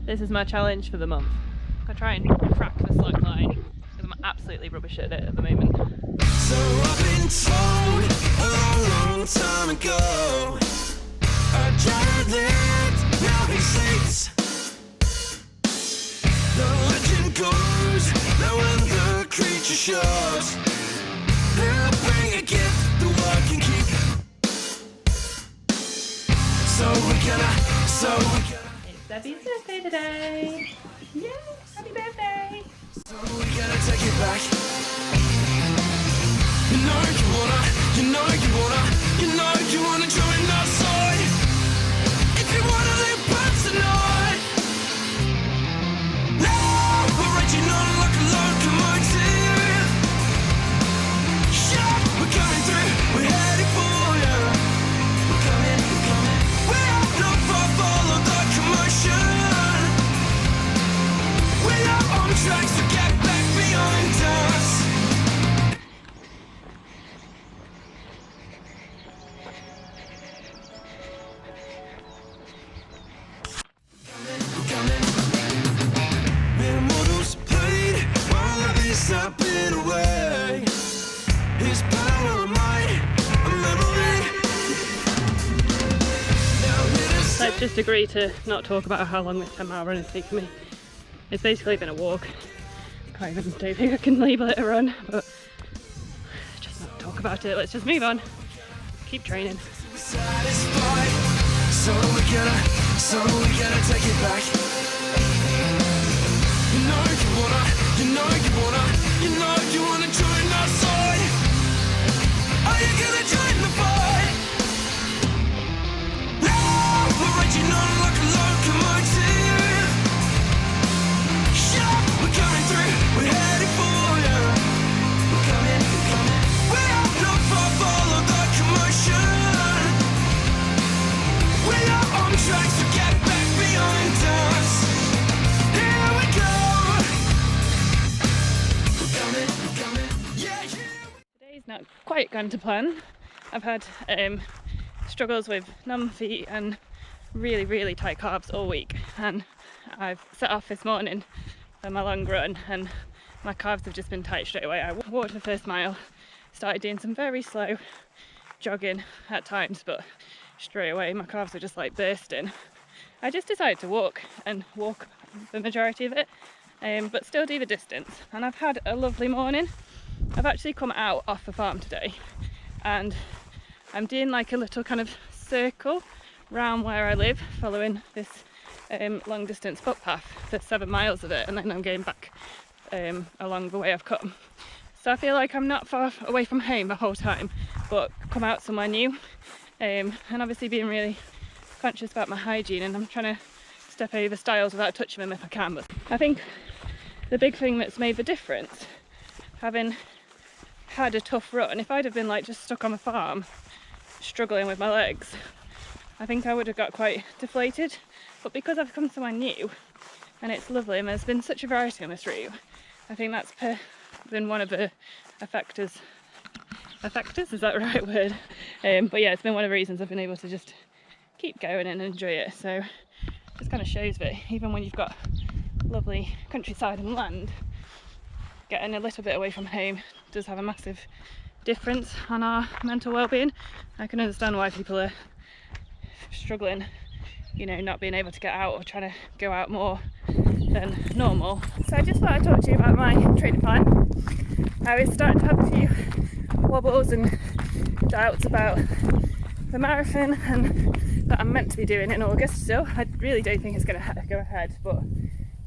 This is my challenge for the month. I try and crack the slack line because I'm absolutely rubbish at it at the moment. So I've been told a long, long time ago, a giant lived, now he sleeps. The legend goes that when the creature shows, he'll bring a gift the world can keep. So we gotta It's Debbie's birthday today! Yay! Happy birthday! So we gotta take it back. You know you wanna join our side. If you wanna live past tonight. Now we're raging on like a locomotive. Yeah, we're coming through, we're heading for you. We're coming. We're not far, follow the commotion. We are on tracks to get back behind us. Mere mortals played while I've been stepping away. His power and might, a memory. Let's just agree to not talk about how long this 10-mile run has taken me. It's basically been a walk. I don't think I can label it a run, but just not talk about it. Let's just move on. Keep training. Satisfied, so we gotta take it back. You wanna join our side. Are you gonna join the fight? Now we're raging on like a locomotive. Yeah, we're coming through, we're heading for you. We're coming. We are not far, follow the commotion. We are on tracks to get back behind us. Here we go. We're coming. Yeah. Today's not quite gone to plan. I've had struggles with numb feet and really tight calves all week, and I've set off this morning for my long run and my calves have just been tight straight away. I walked the first mile, started doing some very slow jogging at times, but straight away my calves were just like bursting. I just decided to walk the majority of it, but still do the distance, and I've had a lovely morning. I've actually come out off the farm today and I'm doing like a little kind of circle round where I live, following this long distance footpath for 7 miles of it, and then I'm going back along the way I've come. So I feel like I'm not far away from home the whole time, but come out somewhere new, and obviously being really conscious about my hygiene, and I'm trying to step over stiles without touching them if I can. But I think the big thing that's made the difference, having had a tough run, if I'd have been like just stuck on the farm struggling with my legs, I think I would have got quite deflated. But because I've come somewhere new and it's lovely and there's been such a variety on this route, I think that's been one of the effectors, is that the right word? But yeah, it's been one of the reasons I've been able to just keep going and enjoy it. So it just kind of shows that even when you've got lovely countryside and land, getting a little bit away from home does have a massive difference on our mental well-being. I can understand why people are struggling, not being able to get out or trying to go out more than normal. So I just thought I'd talk to you about my training plan. I was starting to have a few wobbles and doubts about the marathon and that I'm meant to be doing in August still. I really don't think it's going to go ahead, but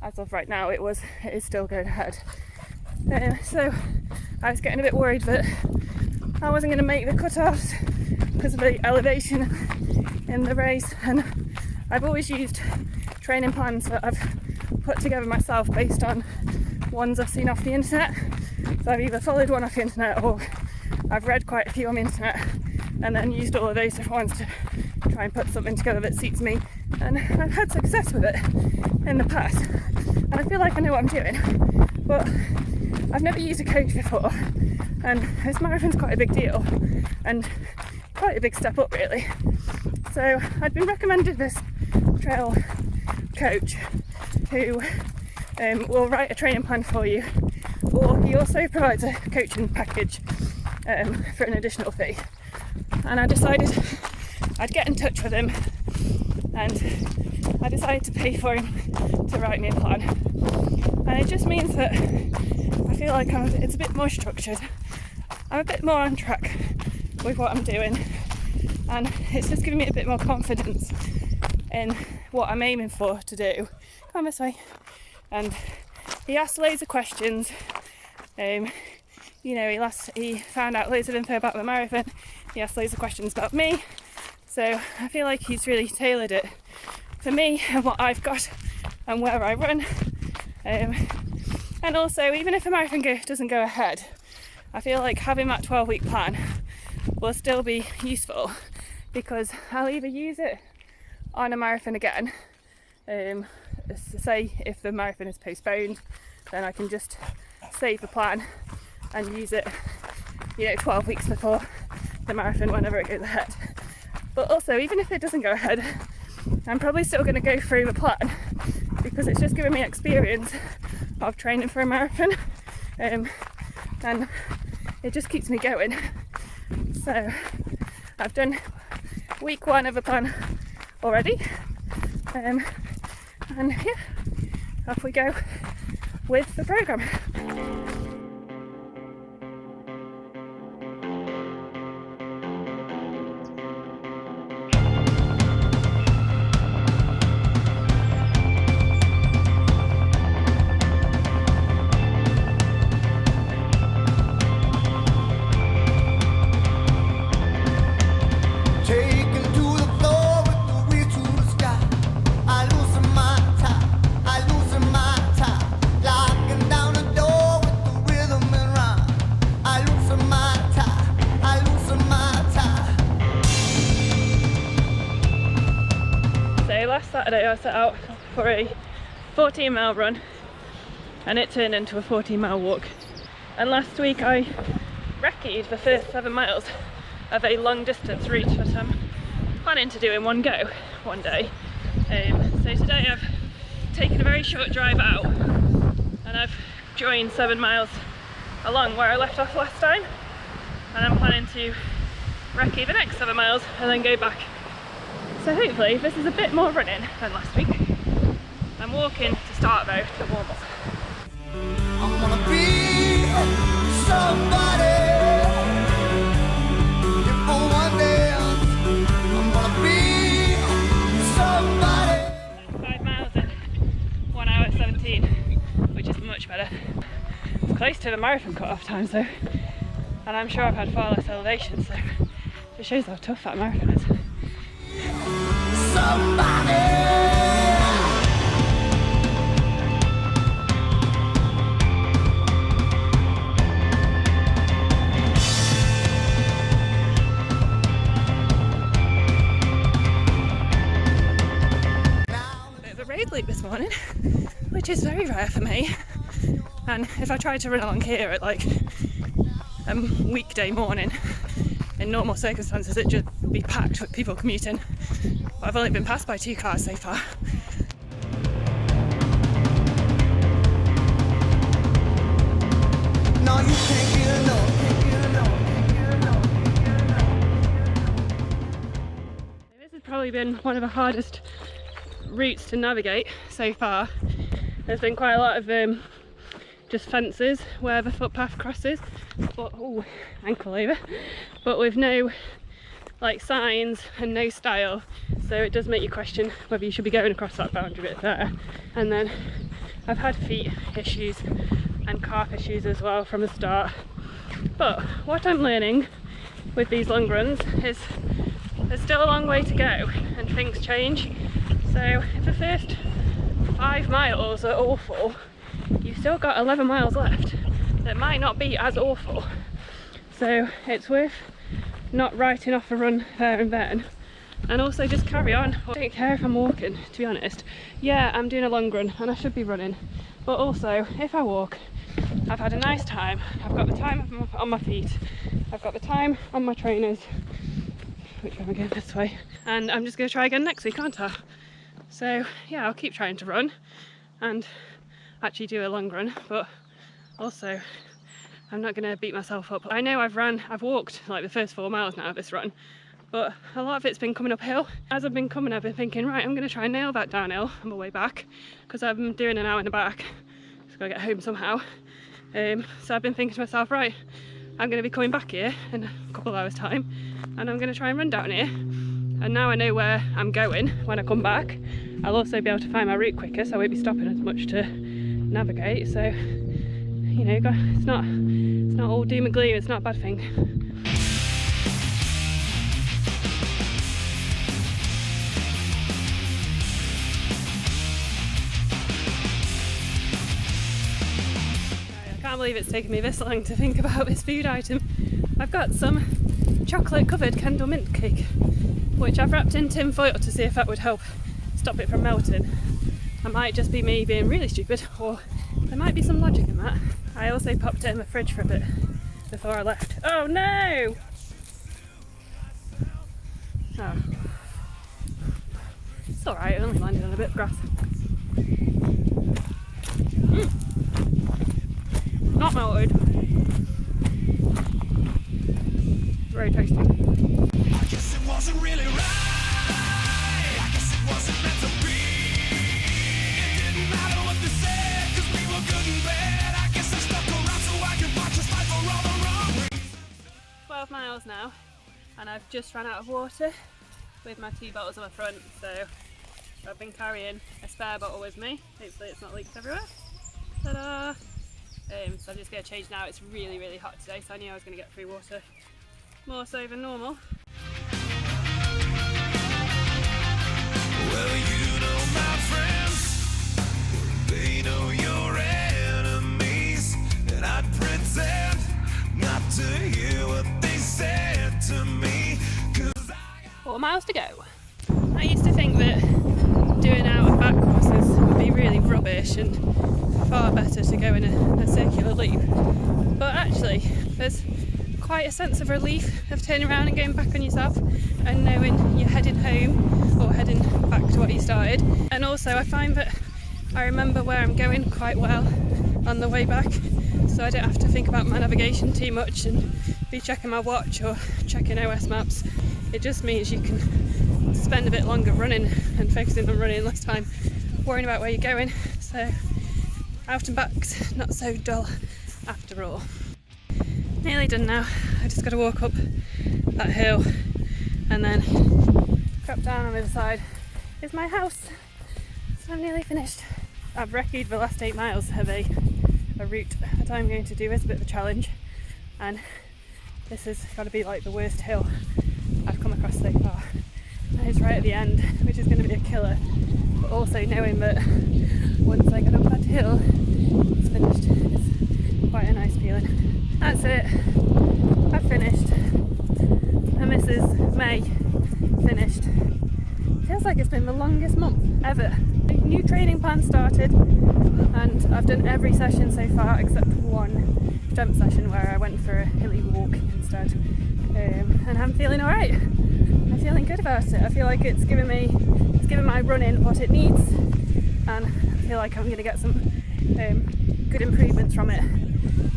as of right now it is still going ahead. So I was getting a bit worried that I wasn't going to make the cut-offs because of the elevation in the race, and I've always used training plans that I've put together myself based on ones I've seen off the internet. So I've either followed one off the internet or I've read quite a few on the internet and then used all of those different ones to try and put something together that suits me, and I've had success with it in the past and I feel like I know what I'm doing, but I've never used a coach before, and this marathon's quite a big deal and quite a big step up really. So I'd been recommended this trail coach who will write a training plan for you, or he also provides a coaching package for an additional fee. And I decided I'd get in touch with him, and I decided to pay for him to write me a plan. And it just means that I feel like it's a bit more structured. I'm a bit more on track with what I'm doing, and it's just giving me a bit more confidence in what I'm aiming for to do. Come this way. And he asked loads of questions. He found out loads of info about the marathon. He asked loads of questions about me. So I feel like he's really tailored it for me and what I've got and where I run. And also, even if the marathon doesn't go ahead, I feel like having that 12-week plan will still be useful, because I'll either use it on a marathon again. Say if the marathon is postponed, then I can just save the plan and use it 12 weeks before the marathon, whenever it goes ahead. But also, even if it doesn't go ahead, I'm probably still going to go through the plan, because it's just giving me experience of training for a marathon, and it just keeps me going. So I've done week 1 of the plan already, and yeah, off we go with the programme. Last Saturday I set out for a 14-mile run, and it turned into a 14-mile walk. And last week I recce'd the first 7 miles of a long distance route that I'm planning to do in one go one day. So today I've taken a very short drive out, and I've joined 7 miles along where I left off last time, and I'm planning to recce the next 7 miles and then go back. So hopefully this is a bit more running than last week. I'm walking to start though, to warm up. I'm gonna be somebody. If for one day I'm gonna be somebody. 5 miles in 1 hour 17, which is much better. It's close to the marathon cut-off time, so, and I'm sure I've had far less elevation, so it shows how tough that marathon is. Bit of a road loop this morning, which is very rare for me. And if I tried to run along here at like a weekday morning, in normal circumstances it'd just be packed with people commuting. But I've only been passed by 2 cars so far. No, you can't get enough. This has probably been one of the hardest routes to navigate so far. There's been quite a lot of just fences where the footpath crosses, but ankle over, but with no like signs and no style, so it does make you question whether you should be going across that boundary bit there. And then I've had feet issues and calf issues as well from the start. But what I'm learning with these long runs is there's still a long way to go and things change. So if the first 5 miles are awful, you've still got 11 miles left that might not be as awful. So it's worth not writing off a run there and then, and also just carry on. I don't care if I'm walking, to be honest. Yeah, I'm doing a long run and I should be running, but also if I walk, I've had a nice time, I've got the time on my feet, I've got the time on my trainers, which way am I going? This way, and I'm just going to try again next week, aren't I? So yeah, I'll keep trying to run, and actually do a long run, but also I'm not going to beat myself up. I know I've walked like the first 4 miles now of this run, but a lot of it's been coming uphill. As I've been coming, I've been thinking, right, I'm going to try and nail that downhill on my way back, because I'm doing an hour and a back, just gotta get home somehow. So I've been thinking to myself, right, I'm going to be coming back here in a couple of hours time, and I'm going to try and run down here. And now I know where I'm going when I come back. I'll also be able to find my route quicker, so I won't be stopping as much to navigate. So, you know, it's not all doom and gloom, it's not a bad thing. I can't believe it's taken me this long to think about this food item. I've got some chocolate covered Kendal mint cake, which I've wrapped in tin foil to see if that would help stop it from melting. That might just be me being really stupid, or there might be some logic in that. I also popped it in the fridge for a bit before I left. Oh no! Oh. It's alright, it only landed on a bit of grass. Not melted. Very tasty. I guess it wasn't really right. I guess it wasn't meant to be. It didn't matter what they said, 'cause we were good and bad. I guess I stuck around so I could watch us fight for all the wrong reasons. 12 miles now, and I've just run out of water with my 2 bottles on my front, so I've been carrying a spare bottle with me. Hopefully it's not leaked everywhere. Ta-da! So I'm just going to change now. It's really, really hot today, so I knew I was going to get free water more so than normal. Well, you know my friends, they know your enemies, and I'd pretend not to hear what they said to me, 'cause 4 miles to go. I used to think that doing out and back courses would be really rubbish and far better to go in a circular loop, but actually there's quite a sense of relief of turning around and going back on yourself and knowing you're heading home or heading back to what you started. And also I find that I remember where I'm going quite well on the way back, so I don't have to think about my navigation too much and be checking my watch or checking OS maps. It just means you can spend a bit longer running and focusing on running, less time worrying about where you're going, so out and back's not so dull after all. Nearly done now. I just got to walk up that hill and then drop down on the other side is my house. So I'm nearly finished. I've recce'd the last 8 miles of a route that I'm going to do as a bit of a challenge, and this has got to be like the worst hill I've come across so far. And it's right at the end, which is going to be a killer, but also knowing that once I get up that hill it's finished is quite a nice feeling. That's it, I've finished, and this is May, finished. Feels like it's been the longest month ever. A new training plan started, and I've done every session so far except one strength session where I went for a hilly walk instead, and I'm feeling alright. I'm feeling good about it. I feel like it's given my running what it needs, and I feel like I'm going to get some good improvements from it.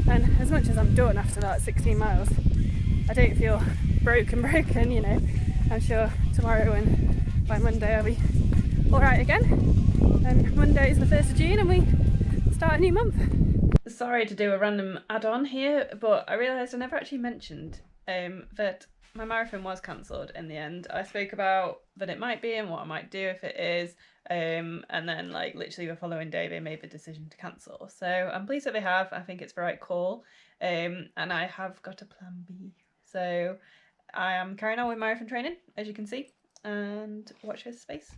And as much as I'm done after that 16 miles, I don't feel broken, you know. I'm sure tomorrow and by Monday I'll be alright again. And Monday is the 1st of June and we start a new month. Sorry to do a random add-on here, but I realised I never actually mentioned that my marathon was cancelled in the end. I spoke about that it might be and what I might do if it is, and then like literally the following day they made the decision to cancel. So I'm pleased that they have. I think it's the right call, and I have got a plan B. So I am carrying on with marathon training, as you can see, and watch this space.